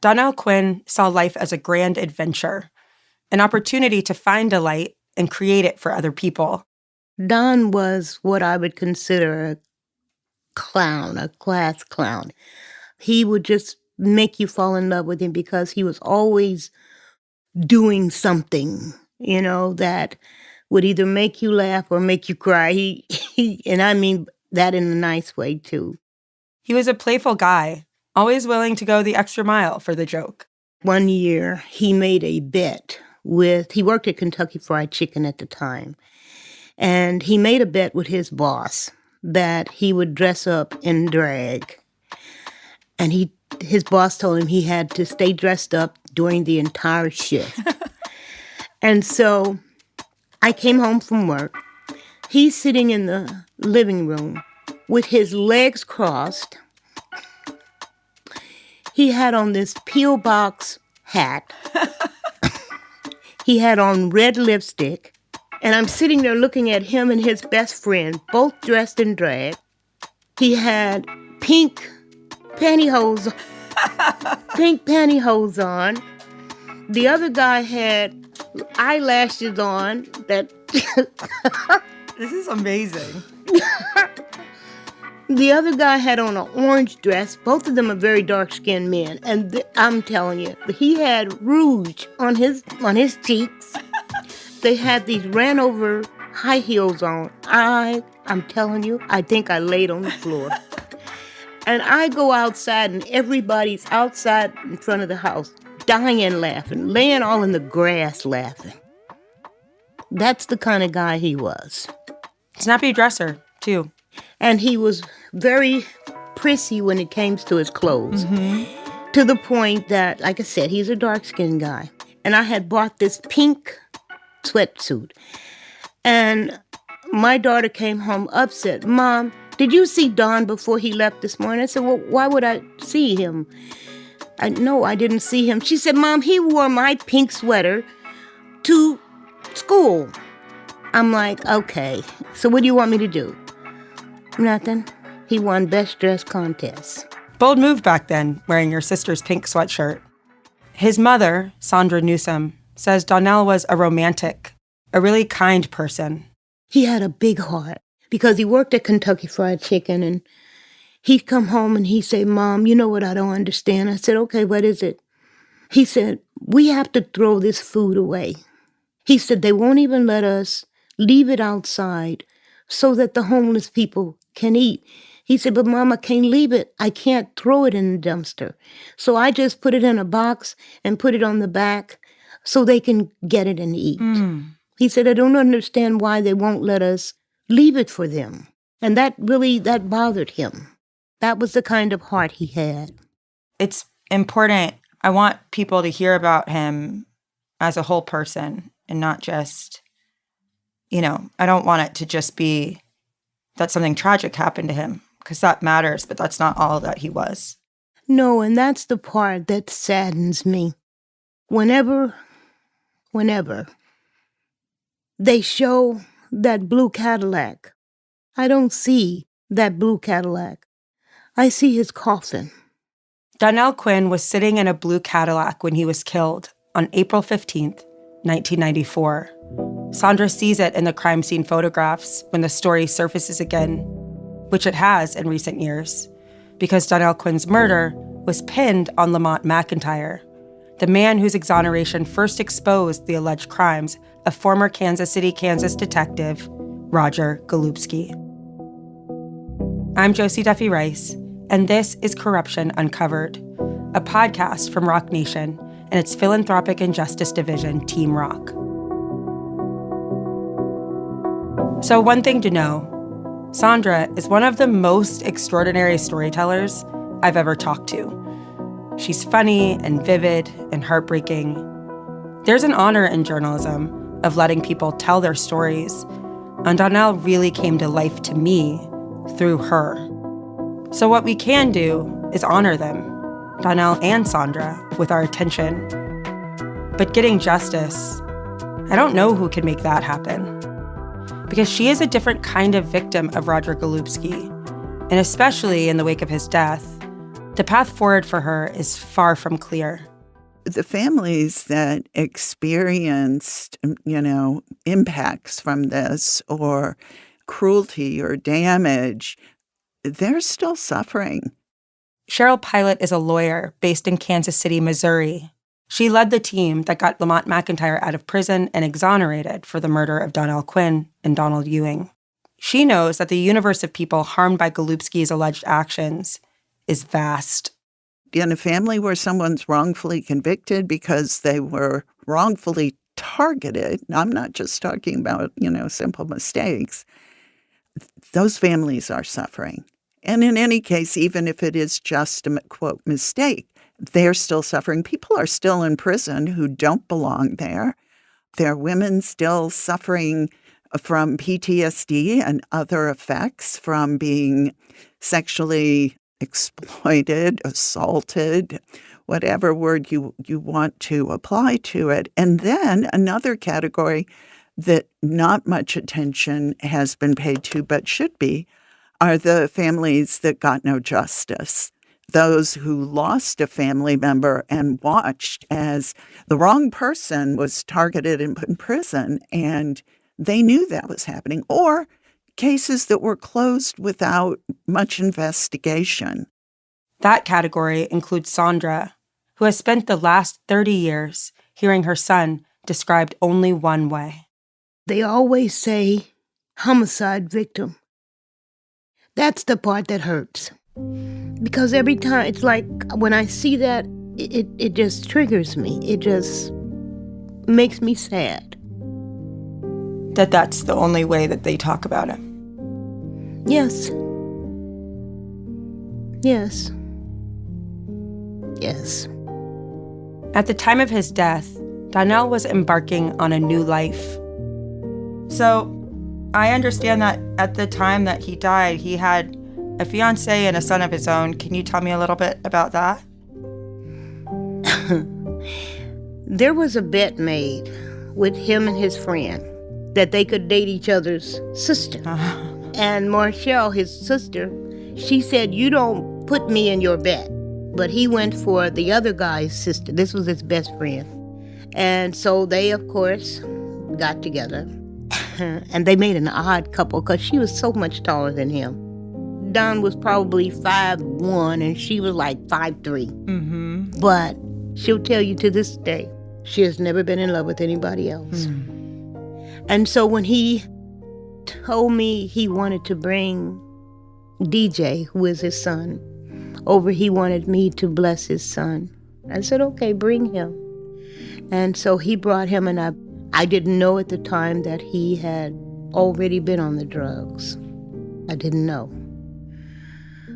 Doniel Quinn saw life as a grand adventure, an opportunity to find a light and create it for other people. Don was what I would consider a clown, a class clown. He would just make you fall in love with him because he was always doing something, that would either make you laugh or make you cry. And I mean that in a nice way, too. He was a playful guy, always willing to go the extra mile for the joke. One year, he made a bet he worked at Kentucky Fried Chicken at the time, and he made a bet with his boss that he would dress up in drag. And his boss told him he had to stay dressed up during the entire shift. And so I came home from work. He's sitting in the living room with his legs crossed. He had on this peel box hat. He had on red lipstick. And I'm sitting there looking at him and his best friend, both dressed in drag. He had pink pantyhose on. The other guy had eyelashes on that... This is amazing. The other guy had on an orange dress. Both of them are very dark-skinned men. And I'm telling you, he had rouge on his cheeks. They had these ran-over high heels on. I'm telling you, I think I laid on the floor. And I go outside, and everybody's outside in front of the house, dying laughing, laying all in the grass laughing. That's the kind of guy he was. Snappy dresser, too. And he was very prissy when it came to his clothes. Mm-hmm. To the point that, like I said, he's a dark-skinned guy. And I had bought this pink sweatsuit. And my daughter came home upset. Mom, did you see Don before he left this morning? I said, well, why would I see him? No, I didn't see him. She said, Mom, he wore my pink sweater to school. I'm like, okay, so what do you want me to do? Nothing. He won Best Dressed contest. Bold move back then, wearing your sister's pink sweatshirt. His mother, Saundra Newsom, says Donell was a romantic, a really kind person. He had a big heart because he worked at Kentucky Fried Chicken, and he'd come home and he'd say, Mom, you know what I don't understand? I said, okay, what is it? He said, we have to throw this food away. He said, they won't even let us leave it outside so that the homeless people can eat. He said, but Mom, I can't leave it. I can't throw it in the dumpster. So I just put it in a box and put it on the back so they can get it and eat. He said, I don't understand why they won't let us leave it for them. And that bothered him. That was the kind of heart he had. It's important. I want people to hear about him as a whole person and not just, I don't want it to just be that something tragic happened to him, because that matters, but that's not all that he was. No, and that's the part that saddens me. Whenever they show that blue Cadillac, I don't see that blue Cadillac. I see his coffin. Doniel Quinn was sitting in a blue Cadillac when he was killed on April 15th, 1994. Saundra sees it in the crime scene photographs when the story surfaces again, which it has in recent years, because Doniel Quinn's murder was pinned on Lamont McIntyre, the man whose exoneration first exposed the alleged crimes of former Kansas City, Kansas detective Roger Golubski. I'm Josie Duffy Rice, and this is Corruption Uncovered, a podcast from Rock Nation and its philanthropic and justice division, Team Rock. So one thing to know, Saundra is one of the most extraordinary storytellers I've ever talked to. She's funny and vivid and heartbreaking. There's an honor in journalism of letting people tell their stories, and Donell really came to life to me through her. So what we can do is honor them, Donell and Saundra, with our attention. But getting justice, I don't know who can make that happen. Because she is a different kind of victim of Roger Golubski, and especially in the wake of his death, The path forward for her is far from clear. The families that experienced, impacts from this or cruelty or damage, they're still suffering. Cheryl Pilate is a lawyer based in Kansas City, Missouri. She led the team that got Lamont McIntyre out of prison and exonerated for the murder of Doniel Quinn and Donald Ewing. She knows that the universe of people harmed by Golubski's alleged actions is vast. In a family where someone's wrongfully convicted because they were wrongfully targeted, I'm not just talking about, simple mistakes, those families are suffering. And in any case, even if it is just a, quote, mistake, they're still suffering. People are still in prison who don't belong there. There are women still suffering from PTSD and other effects from being sexually exploited, assaulted, whatever word you want to apply to it. And then another category that not much attention has been paid to but should be are the families that got no justice. Those who lost a family member and watched as the wrong person was targeted and put in prison, and they knew that was happening, or cases that were closed without much investigation. That category includes Saundra, who has spent the last 30 years hearing her son described only one way. They always say homicide victim. That's the part that hurts. Because every time, it's like when I see that, it just triggers me. It just makes me sad. That's the only way that they talk about him. Yes. Yes. Yes. At the time of his death, Donell was embarking on a new life. So, I understand that at the time that he died, he had a fiancé and a son of his own. Can you tell me a little bit about that? There was a bet made with him and his friend that they could date each other's sister. And Marshall, his sister, she said, "You don't put me in your bet." But he went for the other guy's sister. This was his best friend. And so they, of course, got together. And they made an odd couple because she was so much taller than him. Don was probably 5'1", and she was like 5'3". Mm-hmm. But she'll tell you to this day, she has never been in love with anybody else. And so when he told me he wanted to bring DJ, who is his son, over, he wanted me to bless his son. I said, okay, bring him. And so he brought him, and I didn't know at the time that he had already been on the drugs. I didn't know.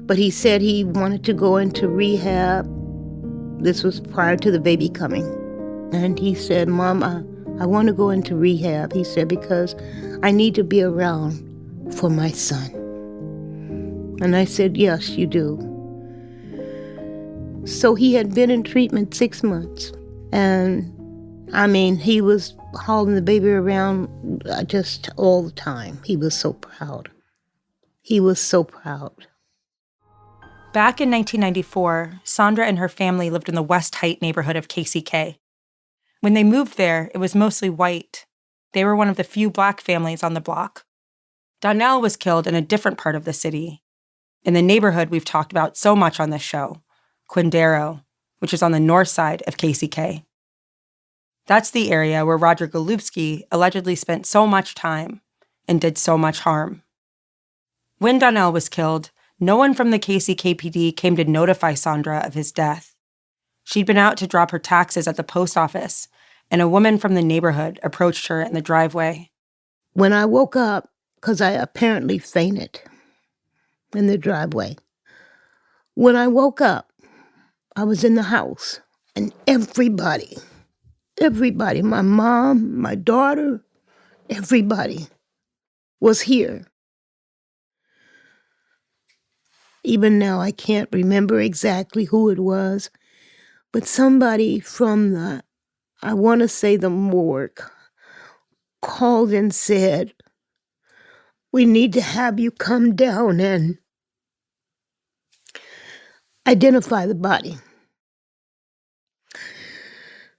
But he said he wanted to go into rehab. This was prior to the baby coming. And he said, "Mom, I want to go into rehab," he said, "because I need to be around for my son." And I said, "Yes, you do." So he had been in treatment 6 months. And, he was hauling the baby around just all the time. He was so proud. He was so proud. Back in 1994, Saundra and her family lived in the West Height neighborhood of KCK. When they moved there, it was mostly white. They were one of the few Black families on the block. Donell was killed in a different part of the city, in the neighborhood we've talked about so much on this show, Quindaro, which is on the north side of KCK. That's the area where Roger Golubski allegedly spent so much time and did so much harm. When Donell was killed, no one from the KCKPD came to notify Saundra of his death. She'd been out to drop her taxes at the post office, and a woman from the neighborhood approached her in the driveway. When I woke up, because I apparently fainted in the driveway, when I woke up, I was in the house, and everybody, my mom, my daughter, everybody was here. Even now, I can't remember exactly who it was, but somebody from I want to say the morgue, called and said, "We need to have you come down identify the body.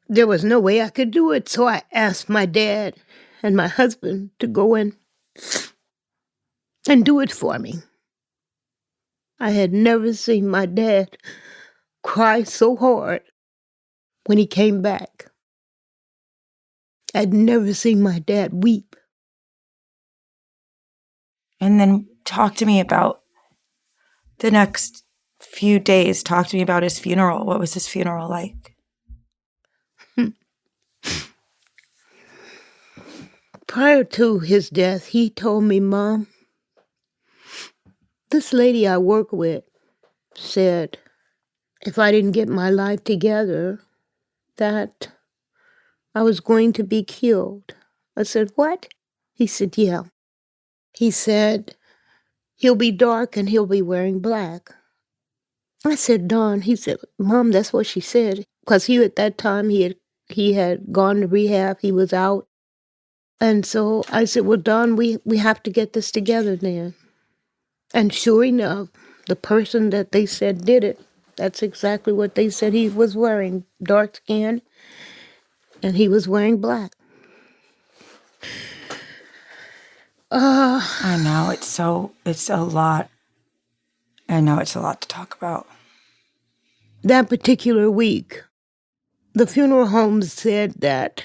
There was no way I could do it, so I asked my dad and my husband to go in and do it for me. I had never seen my dad cry so hard when he came back. I'd never seen my dad weep. And then talk to me about the next few days. Talk to me about his funeral. What was his funeral like? Prior to his death, he told me, Mom, this lady I work with said if I didn't get my life together, that I was going to be killed. I said, what? He said, yeah. He said, he'll be dark and he'll be wearing black. I said, Don. He said, Mom, that's what she said. Because at that time, he had gone to rehab. He was out. And so I said, well, Don, we have to get this together then. And sure enough, the person that they said did it, that's exactly what they said he was wearing, dark skin, and he was wearing black. I know, it's a lot. I know it's a lot to talk about. That particular week, the funeral homes said that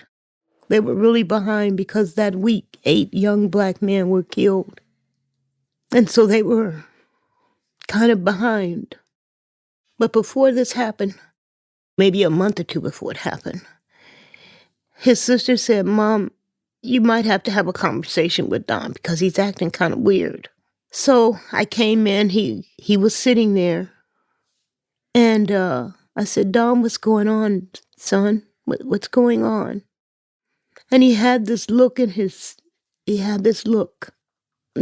they were really behind because that week 8 young black men were killed. And so they were kind of behind. But before this happened, maybe a month or two before it happened, his sister said, Mom, you might have to have a conversation with Don because he's acting kind of weird. So I came in, he was sitting there, and I said, Don, what's going on, son? What's going on? And he had this look that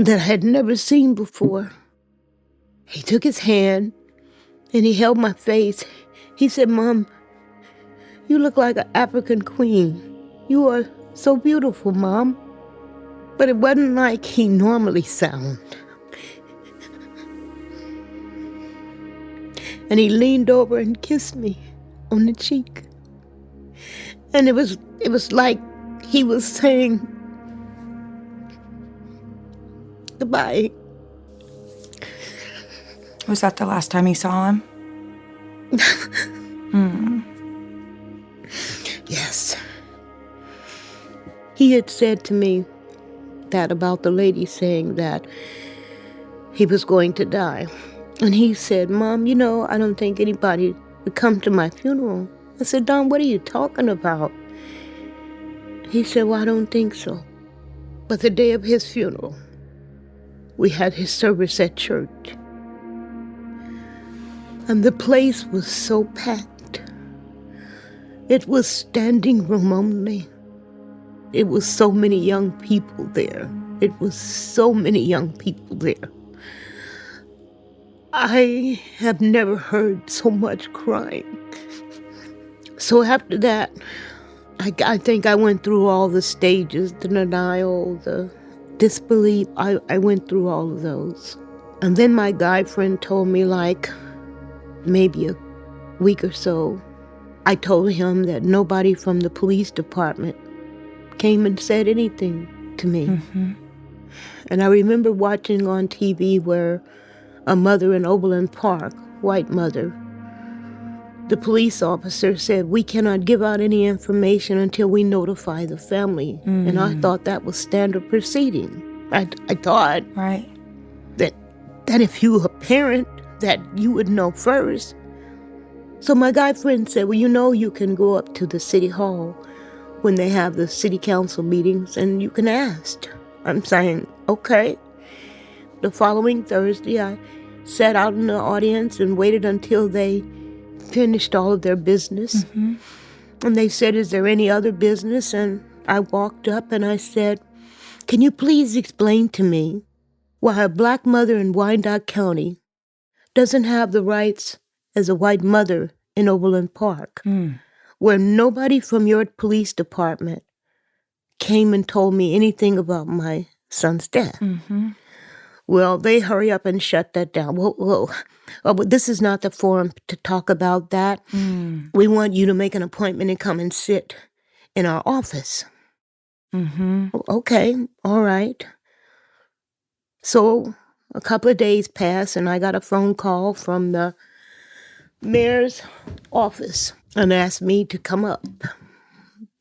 I had never seen before. He took his hand and he held my face. He said, Mom, you look like an African queen. You are so beautiful, Mom. But it wasn't like he normally sound. And he leaned over and kissed me on the cheek. And it was like he was saying goodbye. Was that the last time you saw him? Yes. He had said to me that about the lady saying that he was going to die. And he said, Mom, I don't think anybody would come to my funeral. I said, Don, what are you talking about? He said, well, I don't think so. But the day of his funeral, we had his service at church. And the place was so packed. It was standing room only. It was so many young people there. I have never heard so much crying. So after that, I think I went through all the stages, the denial, the disbelief. I went through all of those. And then my guy friend told me, like, maybe a week or so, I told him that nobody from the police department came and said anything to me. Mm-hmm. And I remember watching on TV where a mother in Overland Park, white mother, the police officer said, we cannot give out any information until we notify the family. Mm. And I thought that was standard proceeding. I thought right. that if you were a parent, that you would know first. So my guy friend said, well, you can go up to the city hall when they have the city council meetings and you can ask. I'm saying, okay. The following Thursday, I sat out in the audience and waited until they finished all of their business. Mm-hmm. And they said, is there any other business? And I walked up and I said, can you please explain to me why a black mother in Wyandotte County doesn't have the rights as a white mother in Overland Park, where nobody from your police department came and told me anything about my son's death? Mm-hmm. Well, they hurry up and shut that down. Whoa. Oh, but this is not the forum to talk about that. We want you to make an appointment and come and sit in our office. Okay, all right. So a couple of days passed, and I got a phone call from the mayor's office and asked me to come up.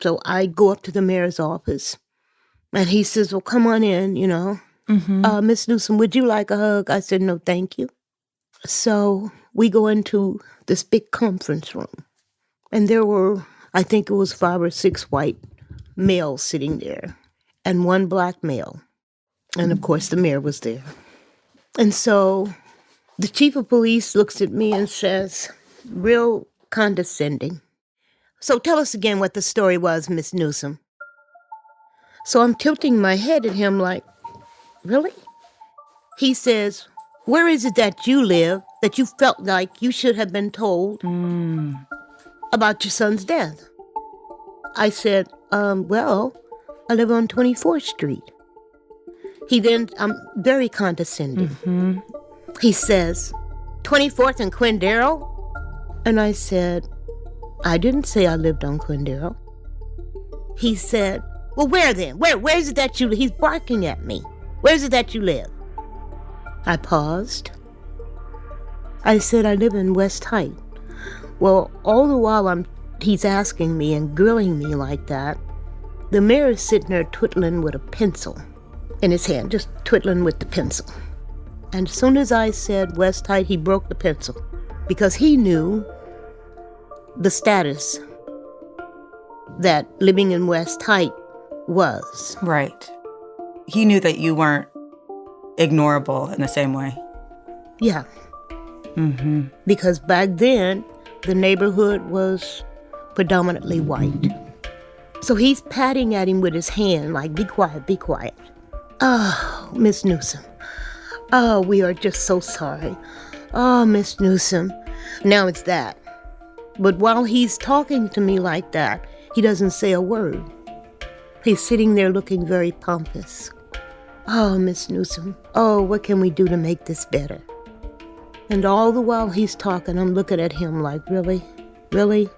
So I go up to the mayor's office, and he says, well, come on in, Miss Newsom, would you like a hug? I said, no, thank you. So we go into this big conference room, and there were, I think it was 5 or 6 white males sitting there, and 1 black male. And, of course, the mayor was there. And so the chief of police looks at me and says, real condescending, so tell us again what the story was, Miss Newsom. So I'm tilting my head at him like, really? He says, where is it that you live that you felt like you should have been told about your son's death? I said, well, I live on 24th Street. He then, very condescending. He says, 24th and Quindaro? And I said, I didn't say I lived on Quindaro. He said, well, where then? Where is it that you live? He's barking at me. Where is it that you live? I paused. I said, I live in West Height. Well, all the while he's asking me and grilling me like that, the mayor is sitting there twiddling with a pencil in his hand, just twiddling with the pencil. And as soon as I said West Height, he broke the pencil because he knew the status that living in West Height was. Right. He knew that you weren't ignorable in the same way. Yeah. Because back then, the neighborhood was predominantly white. So he's patting at him with his hand like, be quiet, be quiet. Oh, Miss Newsom. Oh, we are just so sorry. Oh, Miss Newsom. Now it's that. But while he's talking to me like that, he doesn't say a word. He's sitting there looking very pompous. Oh, Miss Newsom. Oh, what can we do to make this better? And all the while he's talking, I'm looking at him like, really? Really?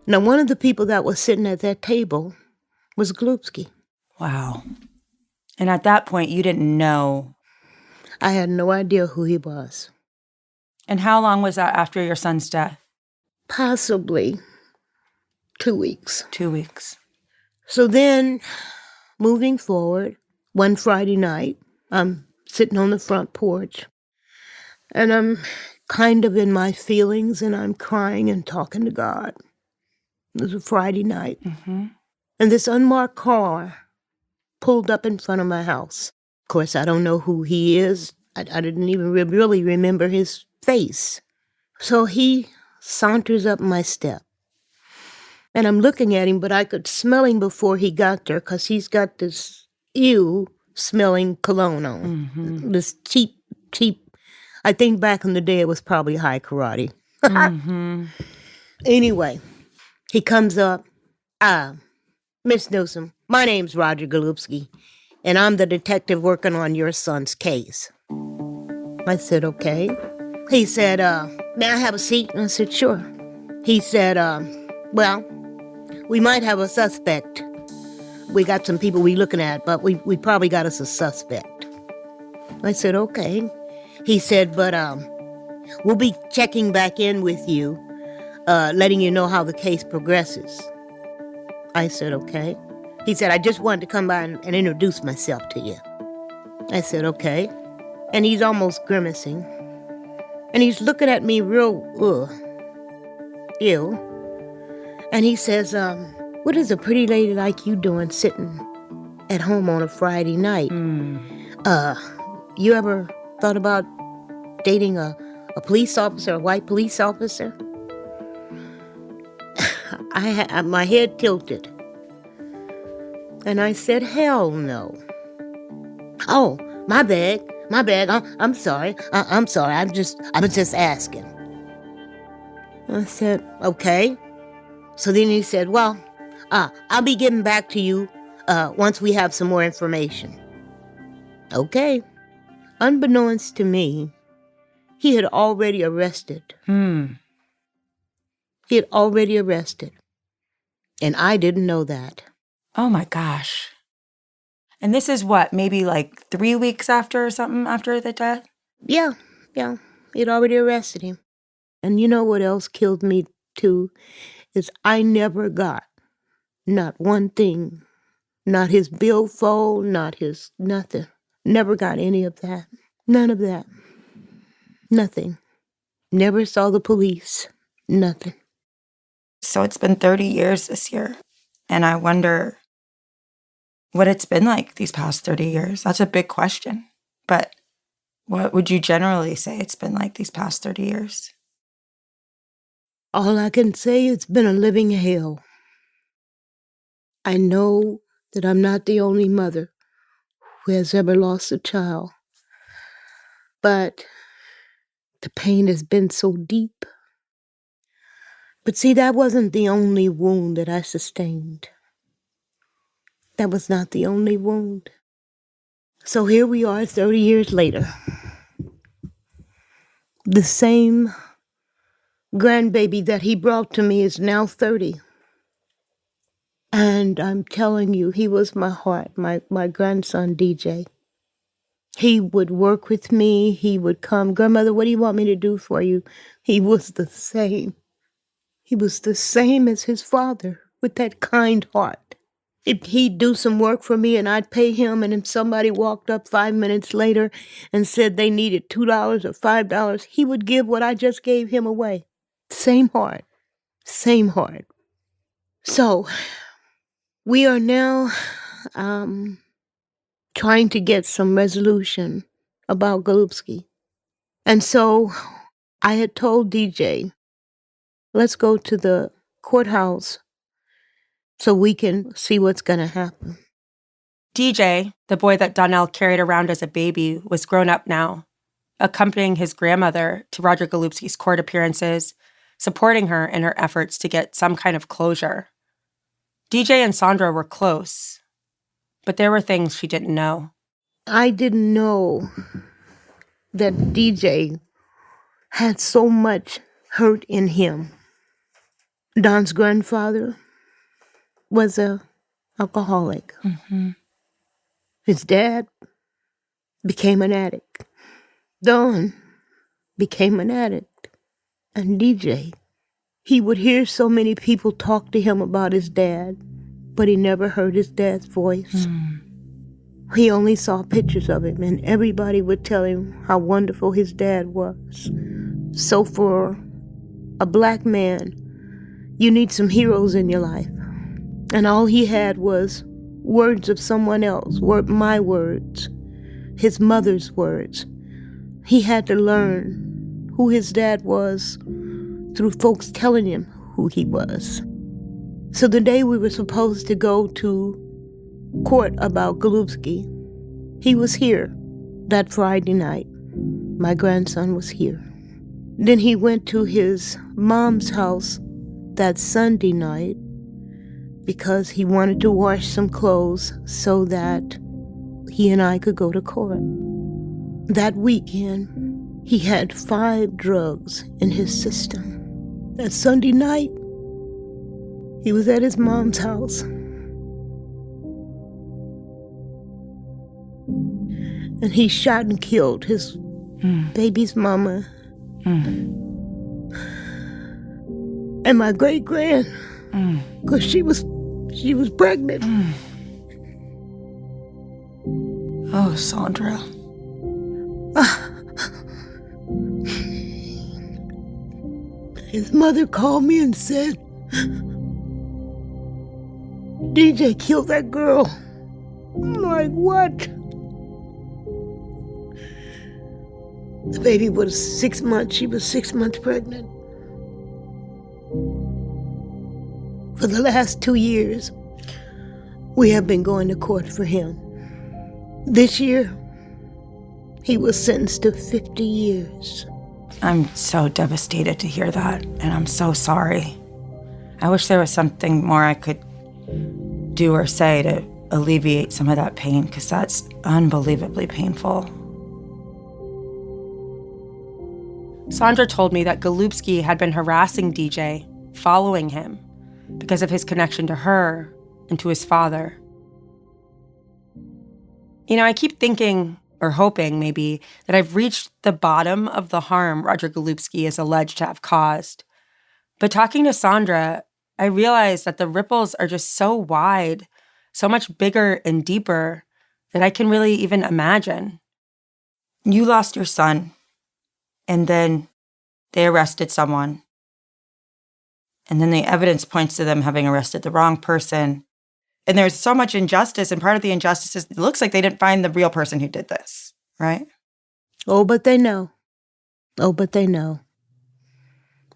Now, one of the people that was sitting at that table was Golupski. Wow. And at that point, you didn't know. I had no idea who he was. And how long was that after your son's death? Possibly 2 weeks. 2 weeks. So then, moving forward, one Friday night, I'm sitting on the front porch, and I'm kind of in my feelings, and I'm crying and talking to God. It was a Friday night. And this unmarked car pulled up in front of my house. Of course, I don't know who he is. I didn't even really remember his face. So he saunters up my step. And I'm looking at him, but I could smell him before he got there because he's got this smelling cologne on. This cheap, I think back in the day it was probably high karate. Anyway, he comes up. Miss Newsom, my name's Roger Golubski, and I'm the detective working on your son's case. I said, okay. He said, may I have a seat? And I said, sure. He said, well, we might have a suspect. We got some people we looking at, but we probably got us a suspect. I said, okay. He said, but we'll be checking back in with you, letting you know how the case progresses. I said, okay. He said, I just wanted to come by and introduce myself to you. I said, okay. And he's almost grimacing. And he's looking at me real, ew. And he says, what is a pretty lady like you doing sitting at home on a Friday night? You ever thought about dating a police officer, a white police officer? My head tilted. And I said, hell no. Oh, my bad. I'm sorry. I'm sorry. I was just asking. I said, okay. So then he said, well, I'll be getting back to you once we have some more information. Okay. Unbeknownst to me, he had already arrested. He had already arrested. And I didn't know that. Oh my gosh. And this is what, maybe like 3 weeks after or something after the death? Yeah. He'd already arrested him. And you know what else killed me too? Is I never got not one thing. Not his billfold, not his nothing. Never got any of that. None of that. Nothing. Never saw the police. Nothing. So it's been 30 years this year. And I wonder what it's been like these past 30 years. That's a big question. But what would you generally say it's been like these past 30 years? All I can say, it's been a living hell. I know that I'm not the only mother who has ever lost a child. But the pain has been so deep. But see, that wasn't the only wound that I sustained. That was not the only wound. So here we are 30 years later. The same grandbaby that he brought to me is now 30. And I'm telling you, he was my heart, my grandson, DJ. He would work with me. He would come, "Grandmother, what do you want me to do for you?" He was the same. He was the same as his father, with that kind heart. He'd do some work for me and I'd pay him, and if somebody walked up 5 minutes later and said they needed $2 or $5, he would give what I just gave him away. Same heart. Same heart. So, we are now trying to get some resolution about Golupski. And so, I had told DJ, let's go to the courthouse so we can see what's going to happen. DJ, the boy that Donell carried around as a baby, was grown up now, accompanying his grandmother to Roger Golubski's court appearances, supporting her in her efforts to get some kind of closure. DJ and Saundra were close, but there were things she didn't know. I didn't know that DJ had so much hurt in him. Don's grandfather was an alcoholic. Mm-hmm. His dad became an addict. Don became an addict. And DJ, he would hear so many people talk to him about his dad, but he never heard his dad's voice. He only saw pictures of him, and everybody would tell him how wonderful his dad was. So for a black man, you need some heroes in your life. And all he had was words of someone else, my words, his mother's words. He had to learn who his dad was through folks telling him who he was. So the day we were supposed to go to court about Golupski, he was here that Friday night. My grandson was here. Then he went to his mom's house that Sunday night because he wanted to wash some clothes so that he and I could go to court. That weekend, he had 5 drugs in his system. That Sunday night, he was at his mom's house. And he shot and killed his baby's mama. And my great-grand, because she was pregnant. Oh, Saundra. His mother called me and said, DJ killed that girl. I'm like, what? The baby was 6 months. She was 6 months pregnant. For the last 2 years, we have been going to court for him. This year, he was sentenced to 50 years. I'm so devastated to hear that, and I'm so sorry. I wish there was something more I could do or say to alleviate some of that pain, because that's unbelievably painful. Saundra told me that Golubski had been harassing DJ, following him, because of his connection to her and to his father. I keep thinking, or hoping maybe, that I've reached the bottom of the harm Roger Golubski is alleged to have caused. But talking to Saundra, I realized that the ripples are just so wide, so much bigger and deeper, that I can really even imagine. You lost your son, and then they arrested someone. And then the evidence points to them having arrested the wrong person. And there's so much injustice, and part of the injustice is it looks like they didn't find the real person who did this, right? Oh, but they know. Oh, but they know.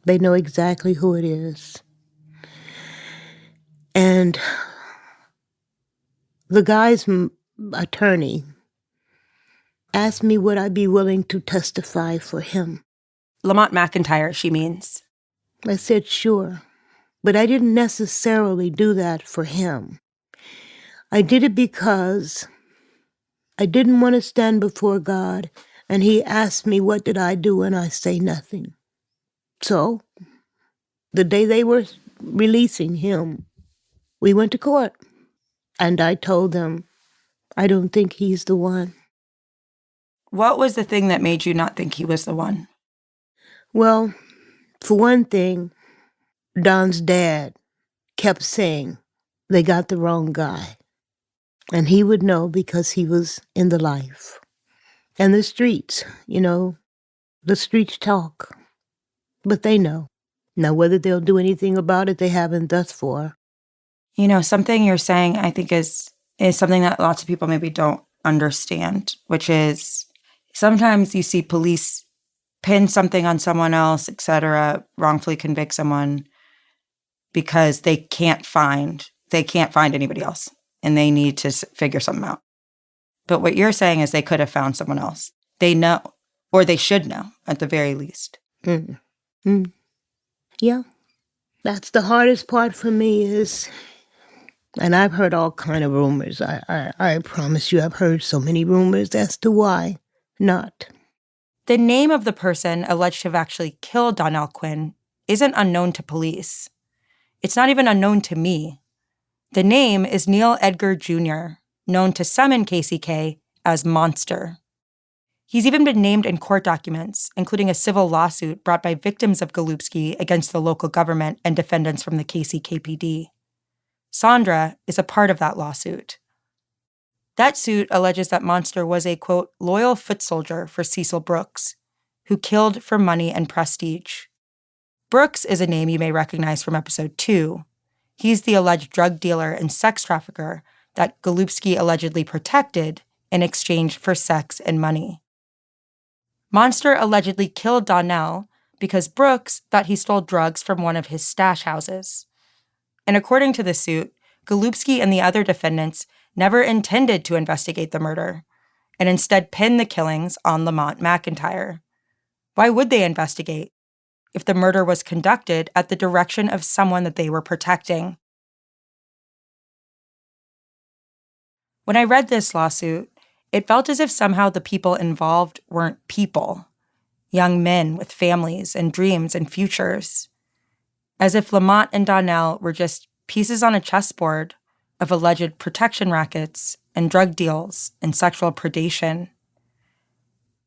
They know exactly who it is. And the guy's attorney asked me would I be willing to testify for him. Lamont McIntyre, she means. I said sure, but I didn't necessarily do that for him. I did it because I didn't want to stand before God, and he asked me what did I do, and I say nothing. So, the day they were releasing him, we went to court, and I told them, I don't think he's the one. What was the thing that made you not think he was the one? Well, for one thing, Don's dad kept saying they got the wrong guy. And he would know because he was in the life. And the streets, the streets talk. But they know. Now, whether they'll do anything about it, they haven't thus far. Something you're saying, I think, is something that lots of people maybe don't understand, which is sometimes you see police pin something on someone else, et cetera, wrongfully convict someone because they can't find anybody else. And they need to figure something out. But what you're saying is they could have found someone else. They know, or they should know, at the very least. Yeah. That's the hardest part for me is, and I've heard all kind of rumors. I promise you I've heard so many rumors as to why not. The name of the person alleged to have actually killed Doniel Quinn isn't unknown to police. It's not even unknown to me. The name is Neil Edgar Jr., known to some in KCK as Monster. He's even been named in court documents, including a civil lawsuit brought by victims of Golupski against the local government and defendants from the KCKPD. Saundra is a part of that lawsuit. That suit alleges that Monster was a, quote, loyal foot soldier for Cecil Brooks, who killed for money and prestige. Brooks is a name you may recognize from episode 2. He's the alleged drug dealer and sex trafficker that Golupski allegedly protected in exchange for sex and money. Monster allegedly killed Donell because Brooks thought he stole drugs from one of his stash houses. And according to the suit, Golupski and the other defendants never intended to investigate the murder, and instead pinned the killings on Lamont McIntyre. Why would they investigate if the murder was conducted at the direction of someone that they were protecting? When I read this lawsuit, it felt as if somehow the people involved weren't people, young men with families and dreams and futures. As if Lamont and Donell were just pieces on a chessboard of alleged protection rackets and drug deals and sexual predation.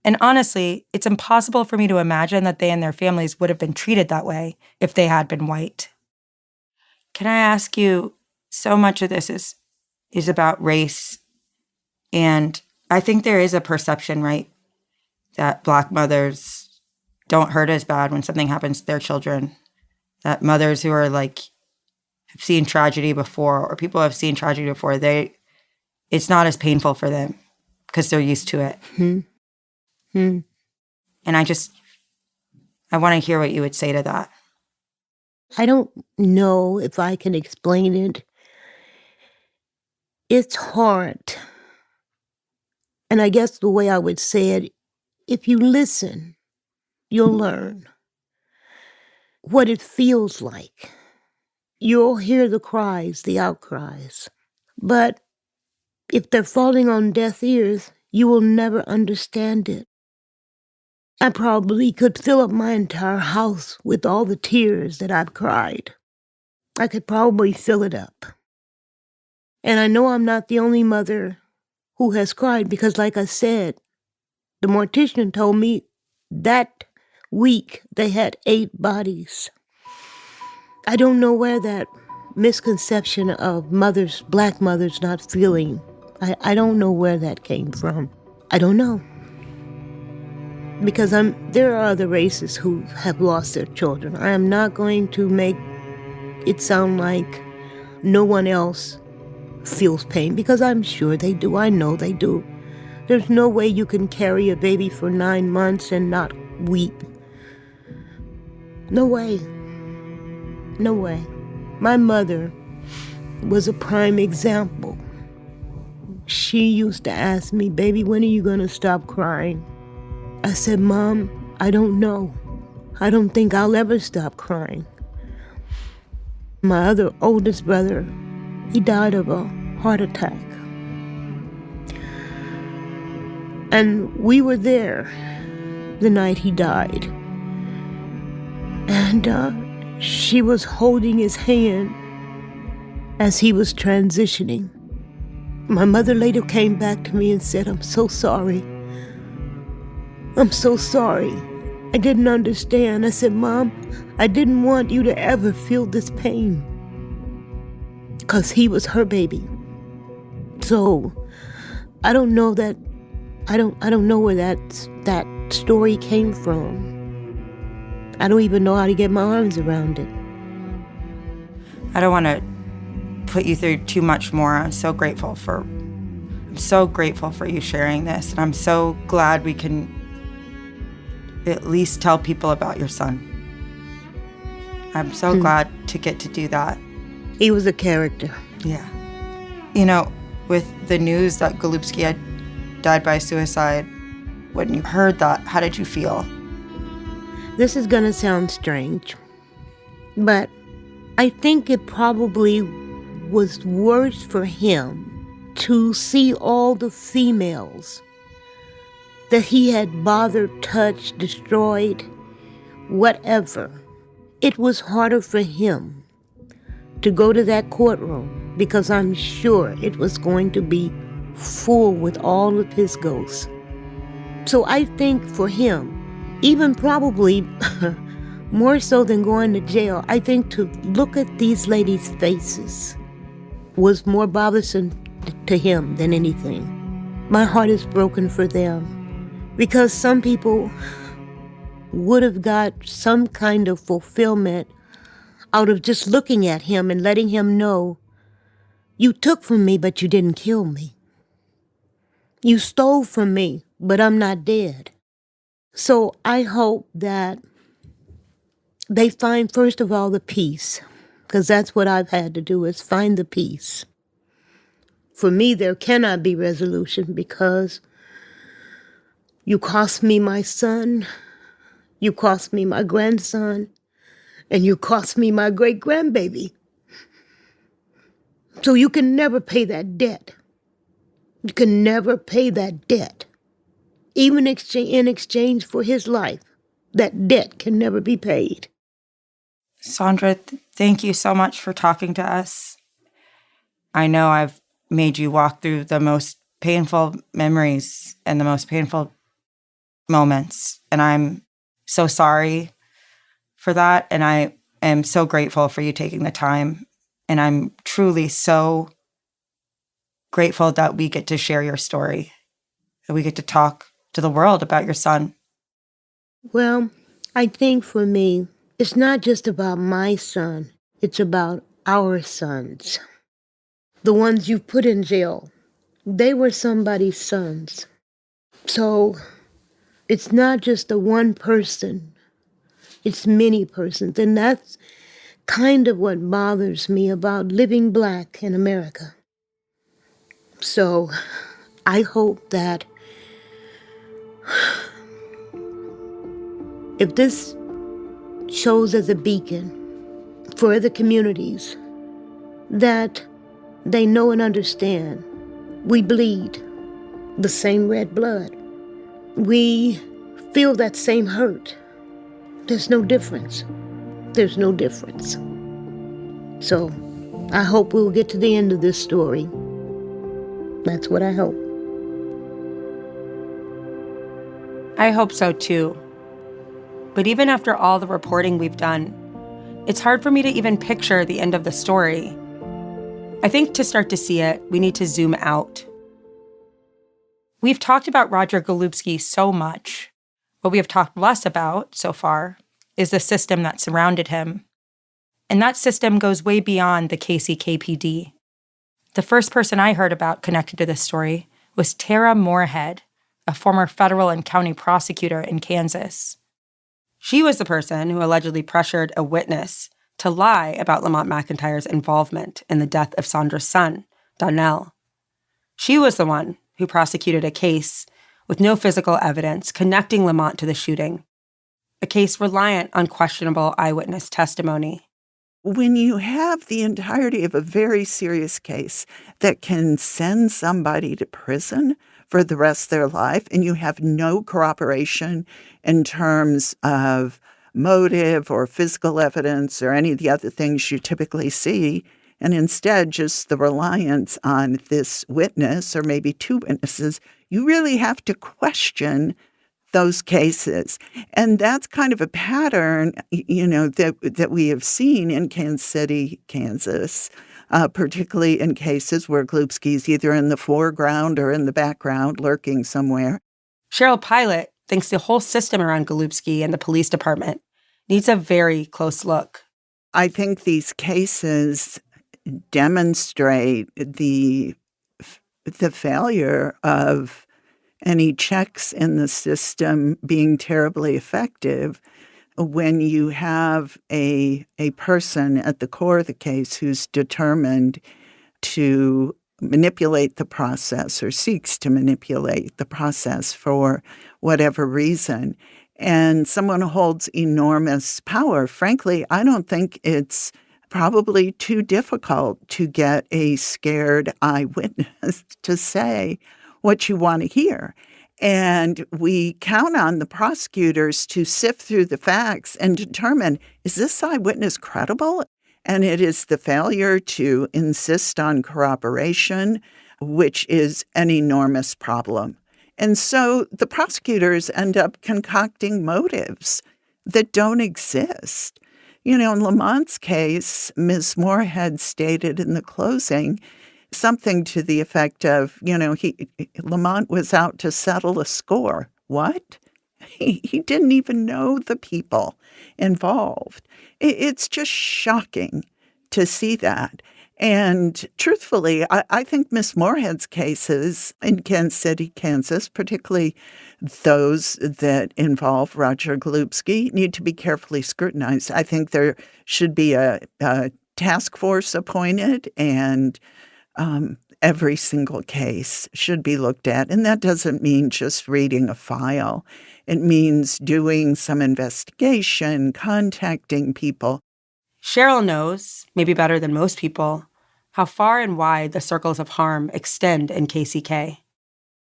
And honestly, it's impossible for me to imagine that they and their families would have been treated that way if they had been white. Can I ask you, so much of this is about race, and I think there is a perception, right, that Black mothers don't hurt as bad when something happens to their children, that mothers who are have seen tragedy before, or people who have seen tragedy before, it's not as painful for them because they're used to it. And I want to hear what you would say to that. I don't know if I can explain it. It's hard. And I guess the way I would say it, if you listen, you'll learn what it feels like. You'll hear the cries, the outcries. But if they're falling on deaf ears, you will never understand it. I probably could fill up my entire house with all the tears that I've cried. I could probably fill it up. And I know I'm not the only mother who has cried because, like I said, the mortician told me that week they had 8 bodies. I don't know where that misconception of mothers, black mothers not feeling, I don't know where that came from. I don't know. Because there are other races who have lost their children. I am not going to make it sound like no one else feels pain, because I'm sure they do. I know they do. There's no way you can carry a baby for 9 months and not weep. No way. No way. My mother was a prime example. She used to ask me, "Baby, when are you going to stop crying?" I said, "Mom, I don't know. I don't think I'll ever stop crying." My other oldest brother, he died of a heart attack. And we were there the night he died. And she was holding his hand as he was transitioning. My mother later came back to me and said, "I'm so sorry. I'm so sorry. I didn't understand." I said, "Mom, I didn't want you to ever feel this pain." Because he was her baby. So I don't know that I don't know where that story came from. I don't even know how to get my arms around it. I don't want to put you through too much more. I'm so grateful for you sharing this, and I'm so glad we can at least tell people about your son. I'm so glad to get to do that. He was a character. Yeah. You know, with the news that Golupski had died by suicide, when you heard that, how did you feel? This is gonna sound strange, but I think it probably was worse for him to see all the females that he had bothered, touched, destroyed, whatever. It was harder for him to go to that courtroom because I'm sure it was going to be full with all of his ghosts. So I think for him, even probably more so than going to jail, I think to look at these ladies' faces was more bothersome to him than anything. My heart is broken for them because some people would have got some kind of fulfillment out of just looking at him and letting him know, "You took from me, but you didn't kill me. You stole from me, but I'm not dead." So I hope that they find, first of all, the peace, because that's what I've had to do, is find the peace. For me, there cannot be resolution because you cost me my son, you cost me my grandson, and you cost me my great-grandbaby. So you can never pay that debt. You can never pay that debt. Even in exchange for his life, that debt can never be paid. Saundra, thank you so much for talking to us. I know I've made you walk through the most painful memories and the most painful moments, and I'm so sorry for that, and I am so grateful for you taking the time, and I'm truly so grateful that we get to share your story, that we get to talk to the world about your son. Well, I think for me, it's not just about my son, it's about our sons. The ones you put in jail, they were somebody's sons. So it's not just the one person, it's many persons. And that's kind of what bothers me about living black in America. So I hope that if this shows as a beacon for other communities, that they know and understand we bleed the same red blood. We feel that same hurt. There's no difference. There's no difference. So I hope we'll get to the end of this story. That's what I hope. I hope so too. But even after all the reporting we've done, it's hard for me to even picture the end of the story. I think to start to see it, we need to zoom out. We've talked about Roger Golubski so much. What we have talked less about so far is the system that surrounded him. And that system goes way beyond the KCKPD. The first person I heard about connected to this story was Tara Moorhead, a former federal and county prosecutor in Kansas. She was the person who allegedly pressured a witness to lie about Lamont McIntyre's involvement in the death of Saundra's son, Donell. She was the one who prosecuted a case with no physical evidence connecting Lamont to the shooting, a case reliant on questionable eyewitness testimony. When you have the entirety of a very serious case that can send somebody to prison for the rest of their life, and you have no corroboration in terms of motive or physical evidence or any of the other things you typically see, and instead just the reliance on this witness or maybe two witnesses, you really have to question those cases. And that's kind of a pattern, that we have seen in Kansas City, Kansas, particularly in cases where Golupski's either in the foreground or in the background, lurking somewhere. Cheryl Pilate thinks the whole system around Golupski and the police department needs a very close look. I think these cases demonstrate the failure of any checks in the system being terribly effective when you have a person at the core of the case who's determined to manipulate the process or seeks to manipulate the process for whatever reason. And someone holds enormous power. Frankly, I don't think it's probably too difficult to get a scared eyewitness to say what you want to hear. And we count on the prosecutors to sift through the facts and determine, is this eyewitness credible? And it is the failure to insist on corroboration, which is an enormous problem. And so the prosecutors end up concocting motives that don't exist. In Lamont's case, Ms. Moorhead stated in the closing something to the effect of, Lamont was out to settle a score. What? He didn't even know the people involved. It's just shocking to see that. And truthfully, I think Miss Moorhead's cases in Kansas City, Kansas, particularly those that involve Roger Golubski, need to be carefully scrutinized. I think there should be a task force appointed, and every single case should be looked at. And that doesn't mean just reading a file. It means doing some investigation, contacting people. Cheryl knows, maybe better than most people, how far and wide the circles of harm extend in KCK.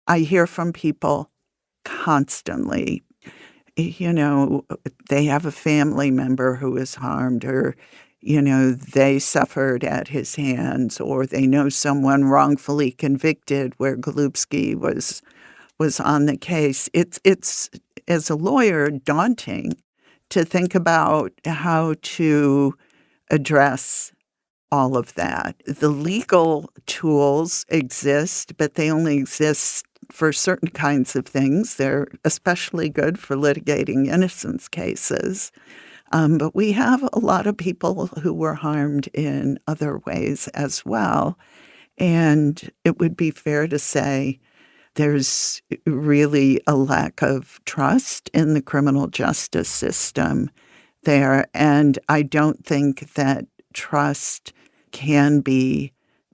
I hear from people constantly, they have a family member who is harmed, or, they suffered at his hands, or they know someone wrongfully convicted where Golupski was on the case. It's as a lawyer, daunting to think about how to address all of that. The legal tools exist, but they only exist for certain kinds of things. They're especially good for litigating innocence cases. But we have a lot of people who were harmed in other ways as well. And it would be fair to say there's really a lack of trust in the criminal justice system there. And I don't think that trust can be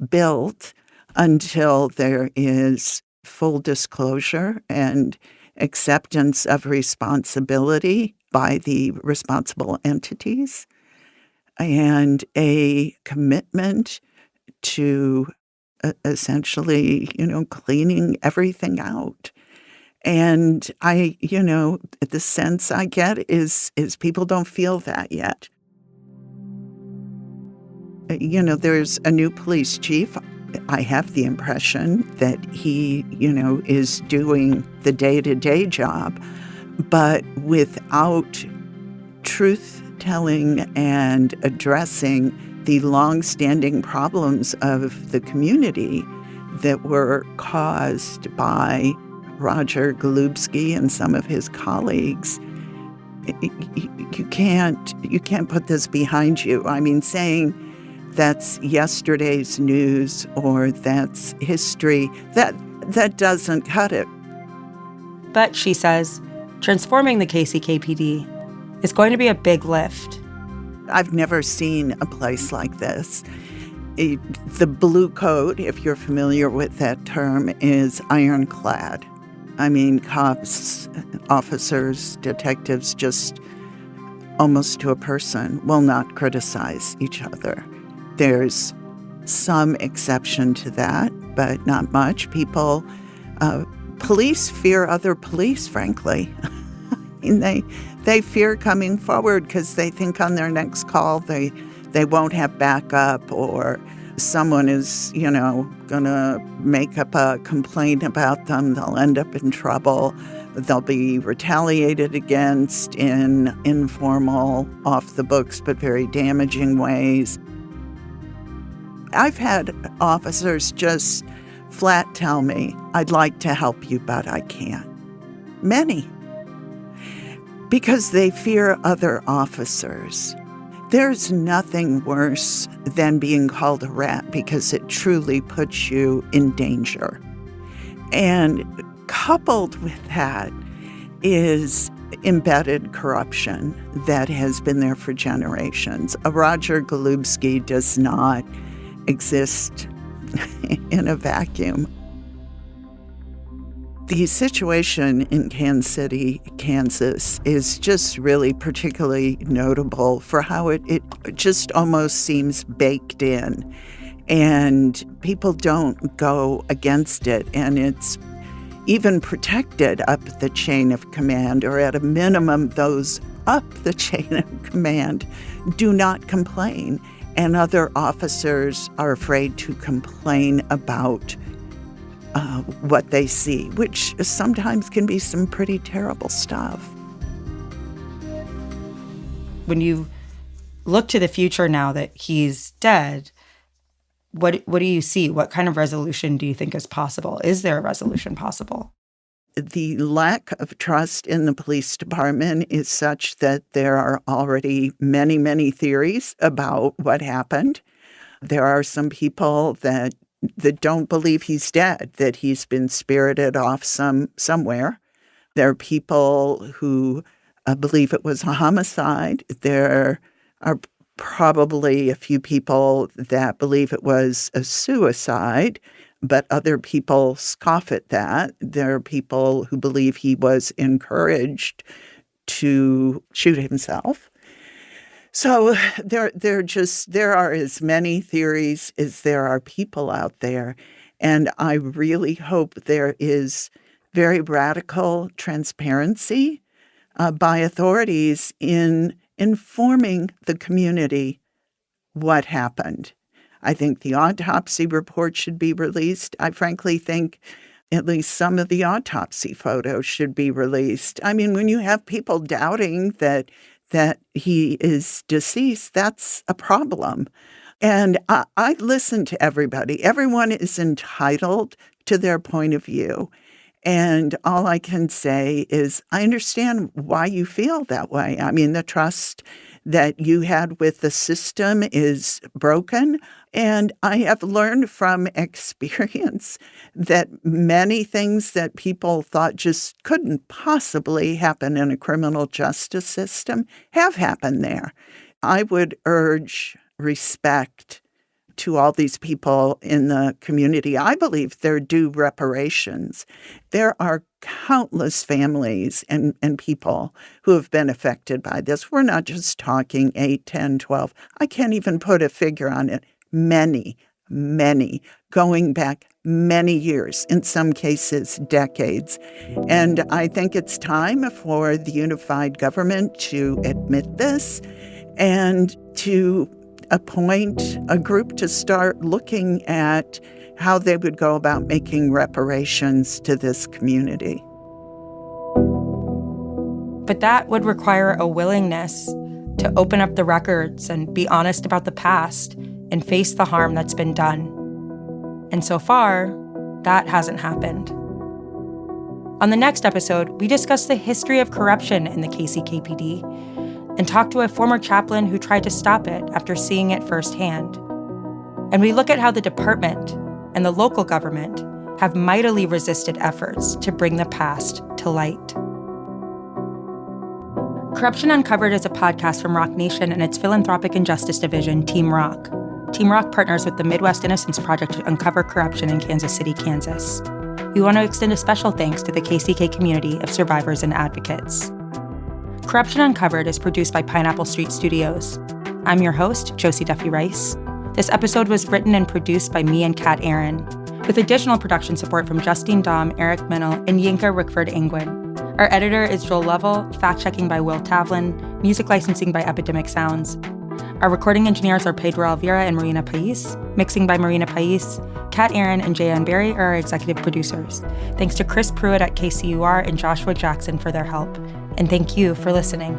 built until there is full disclosure and acceptance of responsibility by the responsible entities, and a commitment to essentially, cleaning everything out. And the sense I get is people don't feel that yet. There's a new police chief. I have the impression that he, is doing the day-to-day job, but without truth-telling and addressing the long-standing problems of the community that were caused by Roger Golubski and some of his colleagues. You can't put this behind you. I mean, saying that's yesterday's news or that's history, that doesn't cut it. But, she says, transforming the KCKPD is going to be a big lift. I've never seen a place like this. The blue coat, if you're familiar with that term, is ironclad. I mean, cops, officers, detectives, just almost to a person, will not criticize each other. There's some exception to that, but not much. Police fear other police, frankly. I mean, they fear coming forward because they think on their next call they won't have backup, or someone is, going to make up a complaint about them. They'll end up in trouble. They'll be retaliated against in informal, off-the-books, but very damaging ways. I've had officers just flat tell me, I'd like to help you, but I can't. Many. Because they fear other officers. There's nothing worse than being called a rat because it truly puts you in danger. And coupled with that is embedded corruption that has been there for generations. A Roger Golubski does not exist in a vacuum. The situation in Kansas City, Kansas, is just really particularly notable for how it just almost seems baked in, and people don't go against it, and it's even protected up the chain of command, or at a minimum, those up the chain of command do not complain, and other officers are afraid to complain about what they see, which sometimes can be some pretty terrible stuff. When you look to the future now that he's dead, what do you see? What kind of resolution do you think is possible? Is there a resolution possible? The lack of trust in the police department is such that there are already many, many theories about what happened. There are some people that don't believe he's dead, that he's been spirited off somewhere. There are people who believe it was a homicide. There are probably a few people that believe it was a suicide, but other people scoff at that. There are people who believe he was encouraged to shoot himself. So there are as many theories as there are people out there. And I really hope there is very radical transparency by authorities in informing the community what happened. I think the autopsy report should be released. I frankly think at least some of the autopsy photos should be released. I mean, when you have people doubting that he is deceased, that's a problem. And I listen to everybody. Everyone is entitled to their point of view. And all I can say is I understand why you feel that way. I mean, the trust that you had with the system is broken. And I have learned from experience that many things that people thought just couldn't possibly happen in a criminal justice system have happened there. I would urge respect to all these people in the community. I believe they're due reparations. There are countless families and people who have been affected by this. We're not just talking 8, 10, 12. I can't even put a figure on it. Many many, going back many years, in some cases decades. And I think it's time for the unified government to admit this and to appoint a group to start looking at how they would go about making reparations to this community. But that would require a willingness to open up the records and be honest about the past and face the harm that's been done. And so far, that hasn't happened. On the next episode, we discuss the history of corruption in the KCKPD and talk to a former chaplain who tried to stop it after seeing it firsthand. And we look at how the department and the local government have mightily resisted efforts to bring the past to light. Corruption Uncovered is a podcast from Rock Nation and its philanthropic and justice division, Team Rock. Team Rock partners with the Midwest Innocence Project to uncover corruption in Kansas City, Kansas. We want to extend a special thanks to the KCK community of survivors and advocates. Corruption Uncovered is produced by Pineapple Street Studios. I'm your host, Josie Duffy Rice. This episode was written and produced by me and Kat Aaron, with additional production support from Justine Dom, Eric Minnell, and Yinka Rickford-Angwin. Our editor is Joel Lovell, fact-checking by Will Tavlin, music licensing by Epidemic Sounds. Our recording engineers are Pedro Alvira and Marina Pais, mixing by Marina Pais. Kat Aaron and Jayan Berry are our executive producers. Thanks to Chris Pruitt at KCUR and Joshua Jackson for their help. And thank you for listening.